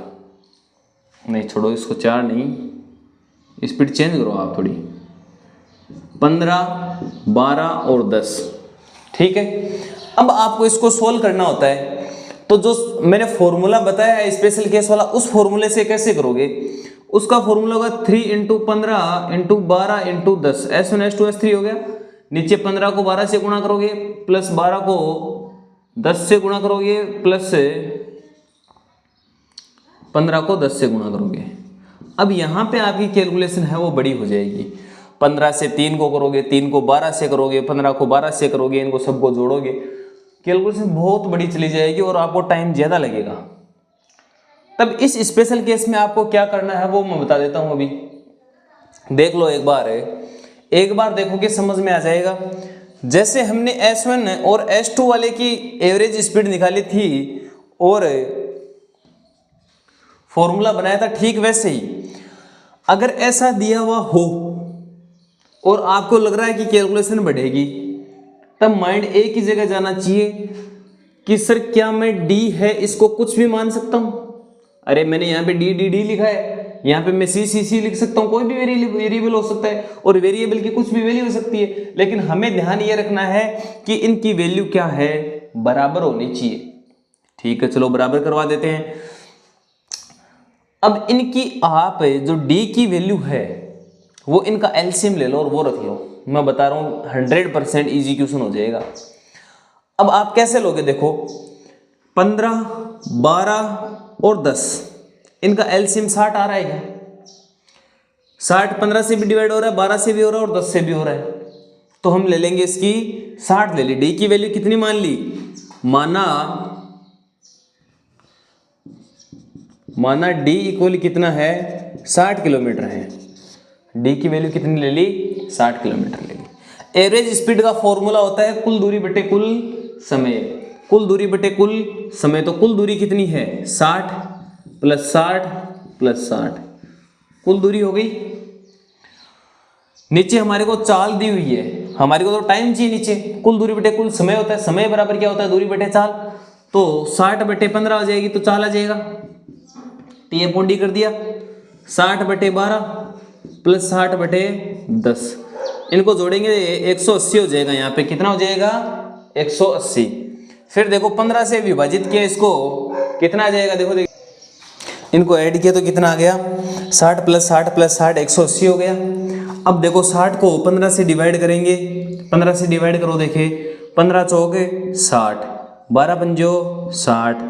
नहीं छोड़ो इसको, 4 नहीं, स्पीड चेंज करो आप थोड़ी, 15 12 और 10, ठीक है। अब आपको इसको सोल्व करना होता है, तो जो मैंने फॉर्मूला बताया है स्पेशल केस वाला, उस फॉर्मूले से कैसे करोगे? उसका फॉर्मूला होगा 3 × 15 × 12 × 10, S1 S2 S3 हो गया। नीचे 15 को 12 से गुणा करोगे, प्लस 12 को 10 से गुणा करोगे, प्लस 15 को 10 से गुणा करोगे। अब यहाँ पे आपकी कैलकुलेशन है वो बड़ी हो जाएगी। 15 से 3 को करोगे, 3 को 12 से करोगे, 15 को 12 से करोगे, इनको सबको जोड़ोगे, कैलकुलेशन बहुत बड़ी चली जाएगी और आपको टाइम ज़्यादा लगेगा। तब इस स्पेशल केस में आपको क्या करना है वो मैं बता देता हूँ। अभी देख लो एक बार देखोगे समझ में आ जाएगा। जैसे हमने S1 और S2 वाले की एवरेज स्पीड निकाली थी और फॉर्मूला बनाया था, ठीक वैसे ही अगर ऐसा दिया हुआ हो और आपको लग रहा है कि कैलकुलेशन बढ़ेगी, तब माइंड एक ही जगह जाना चाहिए कि सर क्या मैं D है इसको कुछ भी मान सकता हूं? अरे मैंने यहाँ पे D लिखा है, यहाँ पे मैं C लिख सकता हूँ, कोई भी वेरिएबल हो सकता है और वेरिएबल की कुछ भी वैल्यू हो सकती है, लेकिन हमें ध्यान ये रखना है कि इनकी वैल्यू क्या है, बराबर होनी चाहिए। ठीक है, चलो बराबर करवा देते हैं। अब इनकी आप जो D की वैल्यू है वो इनका एलसीएम ले लो और वो रख लो। मैं बता रहा हूँ 100% इजी क्वेश्चन हो जाएगा। अब आप कैसे लोगे, देखो 15, 12 और 10, इनका एलसीएम 60 आ रहा है क्या? 60 15 से भी डिवाइड हो रहा है, 12 से भी हो रहा है और 10 से भी हो रहा है, तो हम ले लेंगे इसकी 60 ले ली। D की वैल्यू कितनी मान ली? माना D इक्वल कितना है? 60 किलोमीटर है। D की वैल्यू कितनी ले ली? 60 किलोमीटर ले ली। एवरेज स्पीड का फॉर्मूला होता है कुल दूरी बटे कुल समय। कुल दूरी बटे कुल समय, तो कुल दूरी कितनी है? 60 प्लस 60 प्लस 60, कुल दूरी हो गई। नीचे हमारे को चाल दी हुई है, हमारे को तो टाइम चाहिए नीचे। कुल दूरी बटे कुल समय होता है, समय बराबर क्या होता है? दूरी बटे चाल। तो 60 बटे 15 हो जाएगी, तो चाल आ जाएगा। टी कर दिया। 60 बटे 12 प्लस 60 बटे 10, इनको जोड़ेंगे 180 हो जाएगा। यहाँ पे कितना हो जाएगा? 180। फिर देखो 15 से विभाजित किया इसको, कितना आ जाएगा? देखो इनको ऐड किया तो कितना आ गया? 60 प्लस 60 प्लस 60 180 हो गया। अब देखो 60 को 15 से डिवाइड करेंगे, 15 से डिवाइड करो, देखे 15 चौक 60, 12 पंजो 60,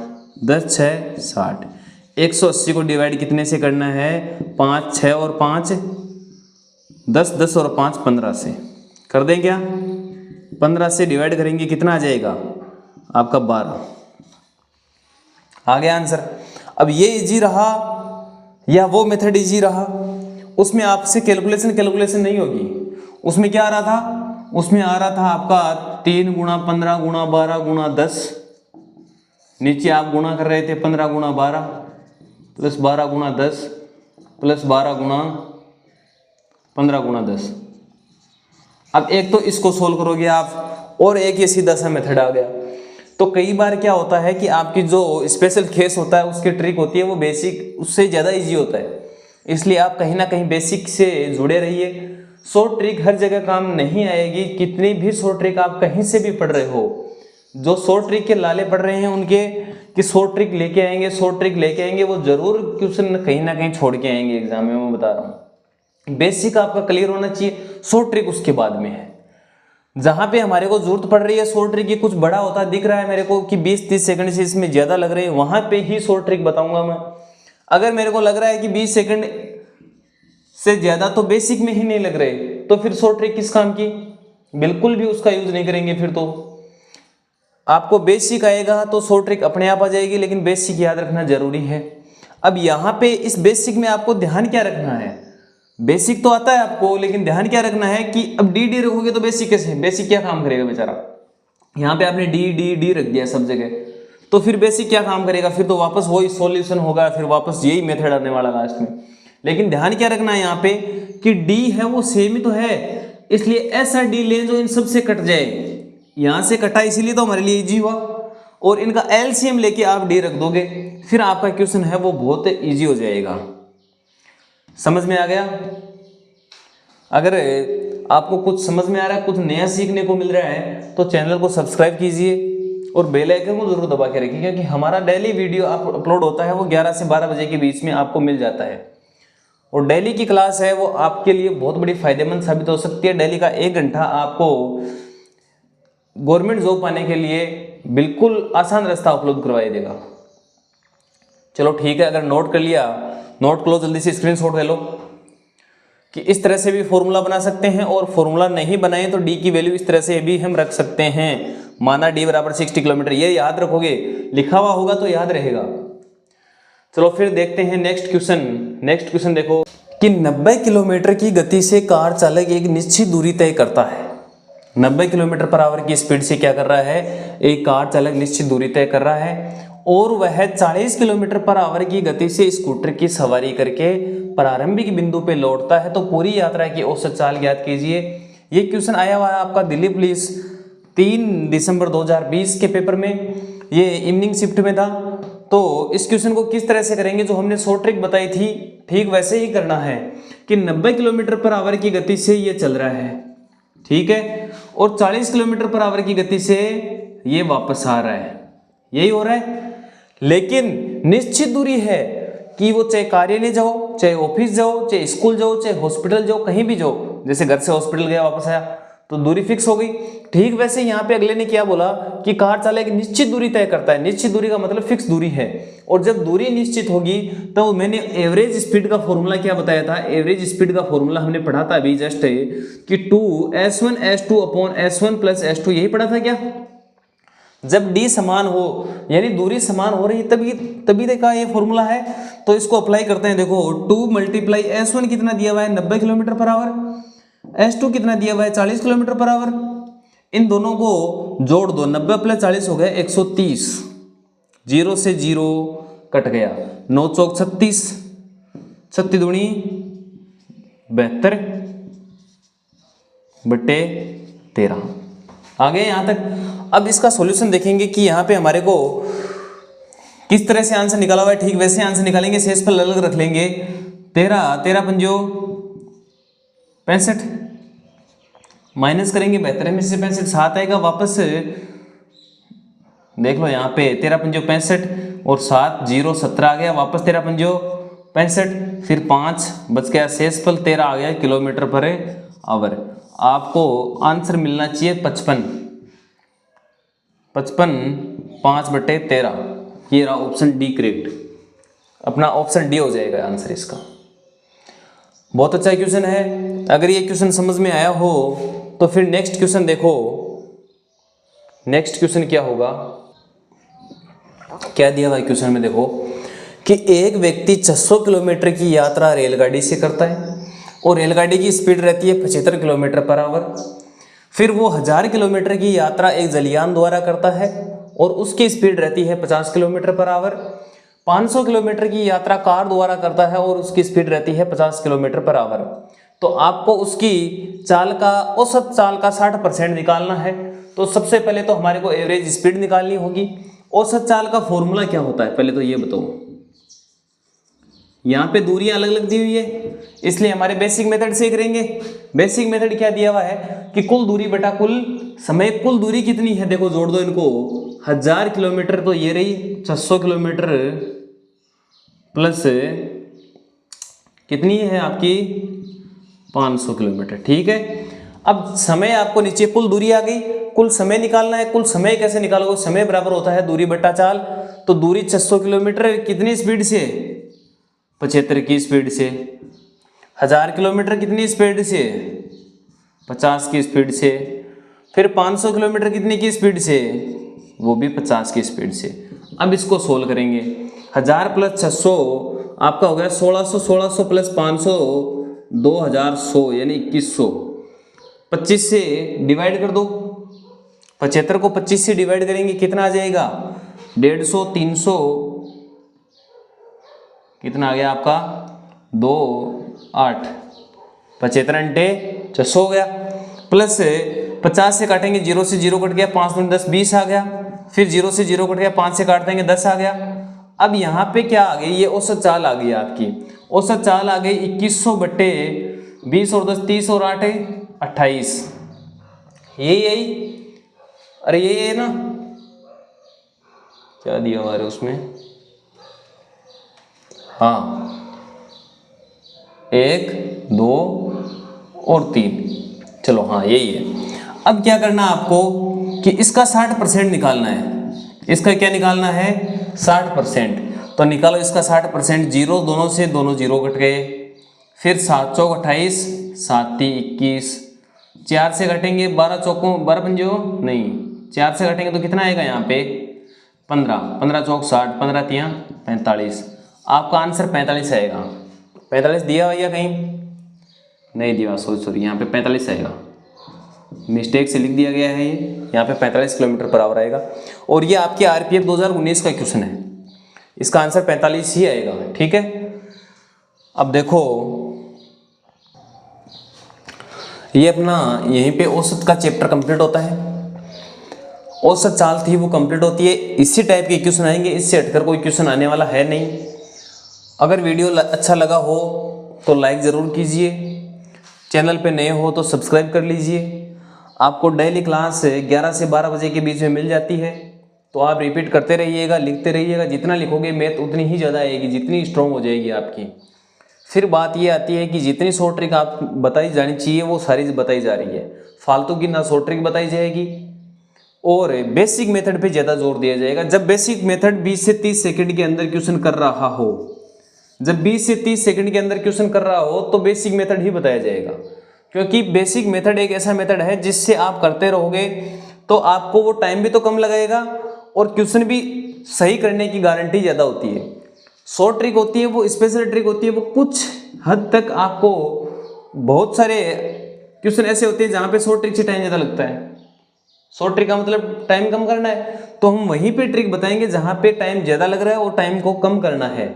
10 6 60। 180 को डिवाइड कितने से करना है? 5 6 और 5 10, 10 और 5 15 से कर दें क्या? 15 से डिवाइड करेंगे कितना आ जाएगा आपका? 12 आ गया आंसर। अब ये इजी रहा या वो मेथड इजी रहा? उसमें आपसे कैलकुलेशन नहीं होगी। उसमें क्या आ रहा था? उसमें आ रहा था आपका 3 गुणा 15 गुणा 12 गुणा 10, नीचे आप गुणा कर रहे थे 15 गुणा 12 प्लस 12 गुणा 10 प्लस 12 गुणा 15 गुणा 10। अब एक तो इसको सोल्व करोगे आप और एक ये सीधा सा मेथड आ गया। तो कई बार क्या होता है कि आपकी जो स्पेशल केस होता है उसकी ट्रिक होती है वो बेसिक उससे ज़्यादा इजी होता है, इसलिए आप कहीं ना कहीं बेसिक से जुड़े रहिए। शॉर्ट ट्रिक हर जगह काम नहीं आएगी, कितनी भी शॉर्ट ट्रिक आप कहीं से भी पढ़ रहे हो, जो शॉर्ट ट्रिक के लाले पढ़ रहे हैं उनके कि शॉर्ट ट्रिक लेके आएंगे, वो जरूर क्वेश्चन कहीं ना कहीं छोड़ के आएंगे एग्जाम में। मैं बता रहा हूँ बेसिक आपका क्लियर होना चाहिए, शॉर्ट ट्रिक उसके बाद में है। जहां पे हमारे को जरूरत पड़ रही है शॉर्ट ट्रिक की, कुछ बड़ा होता दिख रहा है मेरे को कि 20-30 सेकंड से इसमें ज्यादा लग रहे हैं, वहां पे ही शॉर्ट ट्रिक बताऊंगा मैं। अगर मेरे को लग रहा है कि 20 सेकंड से ज्यादा तो बेसिक में ही नहीं लग रहे, तो फिर शॉर्ट ट्रिक किस काम की? बिल्कुल भी उसका यूज नहीं करेंगे। फिर तो आपको बेसिक आएगा तो शॉर्ट ट्रिक अपने आप आ जाएगी, लेकिन बेसिक याद रखना जरूरी है। अब यहाँ पे इस बेसिक में आपको ध्यान क्या रखना है? बेसिक तो आता है आपको, लेकिन ध्यान क्या रखना है कि अब डी रखोगे तो बेसिक कैसे? बेसिक क्या काम करेगा बेचारा? यहाँ पे आपने डी रख दिया सब जगह, तो फिर बेसिक क्या काम करेगा? फिर तो वापस वही सॉल्यूशन होगा, फिर वापस यही मेथड आने वाला लास्ट में। लेकिन ध्यान क्या रखना है यहाँ पे कि डी है वो सेम ही तो है, इसलिए ऐसा डी लें जो इन सबसे कट जाए। यहाँ से कटा इसीलिए तो हमारे लिए इजी हुआ, और इनका एलसीएम लेके आप डी रख दोगे, फिर आपका क्वेश्चन है वो बहुत इजी हो जाएगा। समझ में आ गया? अगर आपको कुछ समझ में आ रहा है, कुछ नया सीखने को मिल रहा है, तो चैनल को सब्सक्राइब कीजिए और बेल आइकन को जरूर दबा के रखिए, क्योंकि हमारा डेली वीडियो अपलोड होता है वो 11 से 12 बजे के बीच में आपको मिल जाता है। और डेली की क्लास है वो आपके लिए बहुत बड़ी फायदेमंद साबित हो सकती है। डेली का 1 घंटा आपको गवर्नमेंट जॉब पाने के लिए बिल्कुल आसान रास्ता उपलब्ध करवाई देगा। चलो ठीक है, अगर नोट कर लिया नोट करो, जल्दी से स्क्रीनशॉट ले लो कि इस तरह से भी फॉर्मूला बना सकते हैं, और फॉर्मूला नहीं बनाए तो डी की वैल्यू इस तरह से भी हम रख सकते हैं। माना डी बराबर 60 किलोमीटर, ये याद रखोगे, लिखा हुआ होगा तो याद रहेगा। चलो फिर देखते हैं नेक्स्ट क्वेश्चन। नेक्स्ट क्वेश्चन देखो कि 90 किलोमीटर की गति से कार चालक एक निश्चित दूरी तय करता है। 90 किलोमीटर पर आवर की स्पीड से क्या कर रहा है, एक कार चालक निश्चित दूरी तय कर रहा है, और वह 40 किलोमीटर पर आवर की गति से स्कूटर की सवारी करके प्रारंभिक बिंदु पे लौटता है, तो पूरी यात्रा की औसत चाल ज्ञात कीजिए। ये क्वेश्चन आया हुआ है आपका दिल्ली पुलिस 3 दिसंबर 2020 के पेपर में, ये इवनिंग शिफ्ट में था। तो इस क्वेश्चन को किस तरह से करेंगे, जो हमने शॉर्ट ट्रिक बताई थी ठीक वैसे ही करना है कि 90 किलोमीटर पर आवर की गति से ये चल रहा है, ठीक है, और 40 किलोमीटर पर आवर की गति से ये वापस आ रहा है, यही हो रहा है। लेकिन निश्चित दूरी है कि वो चाहे कार्यालय जाओ, चाहे ऑफिस जाओ, चाहे स्कूल जाओ, चाहे हॉस्पिटल जाओ, कहीं भी जाओ, जैसे घर से हॉस्पिटल गया वापस आया तो दूरी फिक्स हो गई। ठीक वैसे यहाँ पे अगले ने क्या बोला कि कार चालक निश्चित दूरी तय करता है। निश्चित दूरी का मतलब फिक्स दूरी है, और जब दूरी निश्चित होगी तो मैंने एवरेज स्पीड का फॉर्मूला क्या बताया था, एवरेज स्पीड का फॉर्मूला हमने पढ़ा था अभी जस्ट कि 2s1 s2 upon s1 plus s2, यही पढ़ा था क्या। जब d समान हो यानी दूरी समान हो रही है तभी देखा ये फॉर्मूला है। तो इसको अप्लाई करते हैं। देखो 2 मल्टीप्लाई s1 कितना दिया हुआ है 90 किलोमीटर पर आवर, s2 कितना दिया हुआ है 40 किलोमीटर पर आवर, इन दोनों को जोड़ दो, 90 प्लस 40 हो गया 130, 0 से 0 कट गया, 9 चौक 36, 36 दूनी 72 बटे 13। आ गए यहाँ तक। अब इसका सॉल्यूशन देखेंगे कि यहाँ पे हमारे को किस तरह से आंसर निकाला हुआ है, ठीक वैसे आंसर निकालेंगे, शेष पर अलग रख लेंगे। 13 पंजो 65, माइनस करेंगे 72 में से 65, 7 आएगा वापस, देख लो यहाँ पे 13 पंजो 65 और 7 0 17 आ गया वापस, 13 पंजो 65, फिर 5 बच गया, शेष फल 13 आ गया किलोमीटर पर आवर। आपको आंसर मिलना चाहिए 55, 5 बटे 13, ये रहा ऑप्शन डी करेक्ट, अपना ऑप्शन डी हो जाएगा आंसर इसका। बहुत अच्छा क्वेश्चन है। अगर ये क्वेश्चन समझ में आया हो तो फिर नेक्स्ट क्वेश्चन देखो। नेक्स्ट क्वेश्चन क्या होगा, क्या दिया हुआ क्वेश्चन में देखो कि एक व्यक्ति 600 किलोमीटर की यात्रा रेलगाड़ी से करता है और रेलगाड़ी की स्पीड रहती है 75 किलोमीटर पर आवर। फिर वो 1000 किलोमीटर की यात्रा एक जलयान द्वारा करता है और उसकी स्पीड रहती है 50 किलोमीटर पर आवर। 500 किलोमीटर की यात्रा कार द्वारा करता है और उसकी स्पीड रहती है 50 किलोमीटर पर आवर। तो आपको उसकी चाल का औसत चाल का 60% निकालना है। तो सबसे पहले तो हमारे को एवरेज स्पीड निकालनी होगी। औसत चाल का फॉर्मूला क्या होता है पहले तो ये बताओ। यहाँ पे दूरियां अलग अलग दी हुई है इसलिए हमारे बेसिक मेथड से करेंगे। बेसिक मेथड क्या दिया हुआ है कि कुल दूरी बटा कुल समय। कुल दूरी कितनी है देखो, जोड़ दो इनको, 1000 किलोमीटर तो ये रही, 600 किलोमीटर प्लस कितनी है आपकी 500 किलोमीटर, ठीक है। अब समय आपको नीचे कुल दूरी आ गई, कुल समय निकालना है। कुल समय कैसे निकालोगे, समय बराबर होता है दूरी बटा चाल। तो दूरी 600 किलोमीटर कितनी स्पीड से, 75 की स्पीड से। 1000 किलोमीटर कितनी स्पीड से, 50 की स्पीड से। फिर 500 किलोमीटर कितनी की स्पीड से, वो भी 50 की स्पीड से। अब इसको सोल्व करेंगे। 1000 प्लस 600 आपका हो गया 1600, 1600 प्लस 500 2100 यानी 2100। 25 से डिवाइड कर दो, 75 को 25 से डिवाइड करेंगे कितना आ जाएगा 150, 300 कितना आ गया आपका 2 8, 75 अंटे 600 हो गया। प्लस 50 से काटेंगे, 0 से 0 कट गया, 5 दूनी 10 20 आ गया। फिर 0 से 0 कट गया, 5 से काट देंगे 10 आ गया। अब यहाँ पे क्या आ गई, ये औसत चाल आ गई आपकी। औसत चाल आ गई 2100 बट्टे 20 और 10 30 और 8 28। यही अरे यही है ना, क्या दिया हमारे उसमें, हाँ 1 2 और 3, चलो हाँ यही है। अब क्या करना आपको कि इसका 60% निकालना है। इसका क्या निकालना है 60%। तो निकालो इसका 60%, जीरो दोनों से दोनों जीरो कट गए। फिर 7 चौक 28, 7 ती 21, 4 से घटेंगे 12 चौकों 12 पंजो नहीं 4 से घटेंगे तो कितना आएगा यहाँ पे 15, 15 चौक 60, 15 तियाँ 45। आपका आंसर 45 आएगा। 45 दिया भैया कहीं नहीं दिया, सॉरी यहाँ पे 45 आएगा, मिस्टेक से लिख दिया गया है ये, यहाँ पे 45 किलोमीटर पर आवर आएगा। और ये आपके आरपीएफ 2019 का क्वेश्चन है, इसका आंसर 45 ही आएगा। ठीक है, अब देखो ये अपना यहीं पे औसत का चैप्टर कंप्लीट होता है, औसत चाल थी वो कंप्लीट होती है। इसी टाइप के क्वेश्चन आएंगे, इससे हटकर कोई क्वेश्चन आने वाला है नहीं। अगर वीडियो अच्छा लगा हो तो लाइक ज़रूर कीजिए, चैनल पे नए हो तो सब्सक्राइब कर लीजिए। आपको डेली क्लास 11 से 12 बजे के बीच में मिल जाती है, तो आप रिपीट करते रहिएगा, लिखते रहिएगा। जितना लिखोगे मैथ उतनी ही ज़्यादा आएगी, जितनी स्ट्रॉन्ग हो जाएगी आपकी। फिर बात ये आती है कि जितनी शॉर्ट ट्रिक आप बताई जानी चाहिए वो सारी बताई जा रही है, फालतू की ना शॉर्ट ट्रिक बताई जाएगी और बेसिक मेथड पे ज़्यादा जोर दिया जाएगा। जब बेसिक मेथड 20 से 30 सेकंड के अंदर क्वेश्चन कर रहा हो, जब 20 से 30 सेकंड के अंदर क्वेश्चन कर रहा हो तो बेसिक मेथड ही बताया जाएगा, क्योंकि बेसिक मेथड एक ऐसा मेथड है जिससे आप करते रहोगे तो आपको वो टाइम भी तो कम लगेगा और क्वेश्चन भी सही करने की गारंटी ज़्यादा होती है। शॉर्ट ट्रिक होती है वो स्पेशल ट्रिक होती है, वो कुछ हद तक आपको बहुत सारे क्वेश्चन ऐसे होते हैं जहाँ पे शॉर्ट ट्रिक से टाइम ज़्यादा लगता है। शॉर्ट ट्रिक का मतलब टाइम कम करना है, तो हम वहीं पे ट्रिक बताएंगे जहाँ पे टाइम ज़्यादा लग रहा है और टाइम को कम करना है।